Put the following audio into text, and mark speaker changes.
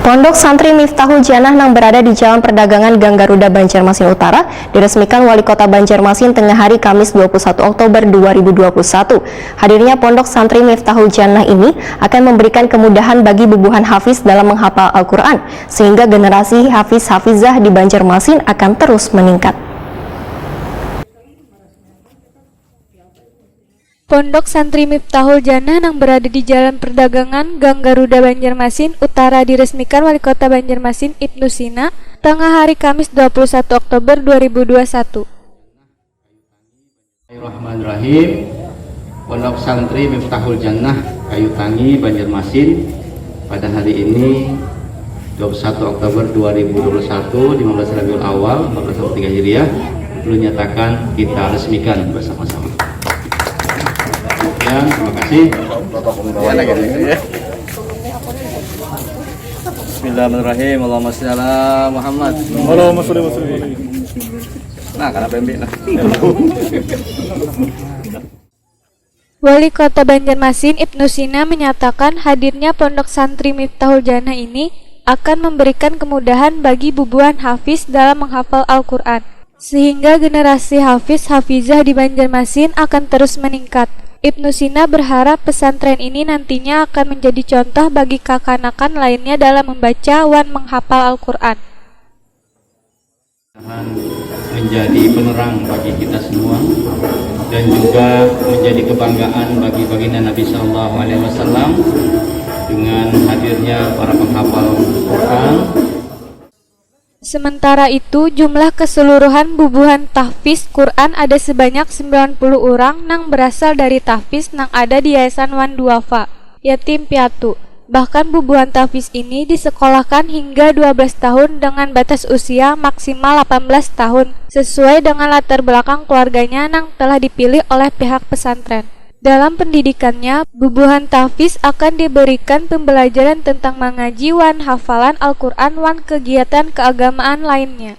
Speaker 1: Pondok Santri Miftahul Jannah yang berada di Jalan Perdagangan Gang Garuda Banjarmasin Utara diresmikan Wali Kota Banjarmasin tengah hari Kamis 21 Oktober 2021. Hadirnya Pondok Santri Miftahul Jannah ini akan memberikan kemudahan bagi bubuhan hafiz dalam menghafal Al-Quran, sehingga generasi hafiz-hafizah di Banjarmasin akan terus meningkat.
Speaker 2: Pondok Santri Miftahul Jannah yang berada di Jalan Perdagangan Gang Garuda Banjarmasin Utara diresmikan Wali Kota Banjarmasin Ibnu Sina tengah hari Kamis 21 Oktober 2021.
Speaker 3: Bismillahirrahmanirrahim. Pondok Santri Miftahul Jannah Kayu Tangi Banjarmasin pada hari ini 21 Oktober 2021 15 Rabiul Awal 1443 Hijriah belum nyatakan kita resmikan bersama-sama. Ya, terima kasih.
Speaker 4: Bismillahirrahmanirrahim. Allahumma sholli ala Muhammad.
Speaker 5: Allahumma sholli wa sallim.
Speaker 4: Nah, karena pembe nah.
Speaker 2: Wali Kota Banjarmasin Ibnu Sina menyatakan hadirnya Pondok Santri Miftahul Jannah ini akan memberikan kemudahan bagi bubuhan hafiz dalam menghafal Al-Quran, sehingga generasi hafiz-hafizah di Banjarmasin akan terus meningkat. Ibnu Sina berharap pesantren ini nantinya akan menjadi contoh bagi kakanakan lainnya dalam membaca dan menghafal Al-Quran.
Speaker 3: Menjadi penerang bagi kita semua dan juga menjadi kebanggaan bagi baginda Nabi Sallallahu Alaihi Wasallam dengan hadirnya para penghafal Al-Quran.
Speaker 2: Sementara itu, jumlah keseluruhan bubuhan tahfiz Quran ada sebanyak 90 orang yang berasal dari tahfiz yang ada di Yayasan Wan Duafa, Yatim Piatu. Bahkan bubuhan tahfiz ini disekolahkan hingga 12 tahun dengan batas usia maksimal 18 tahun, sesuai dengan latar belakang keluarganya yang telah dipilih oleh pihak pesantren. Dalam pendidikannya, bubuhan tahfiz akan diberikan pembelajaran tentang mengaji wan hafalan Al-Quran wan kegiatan keagamaan lainnya.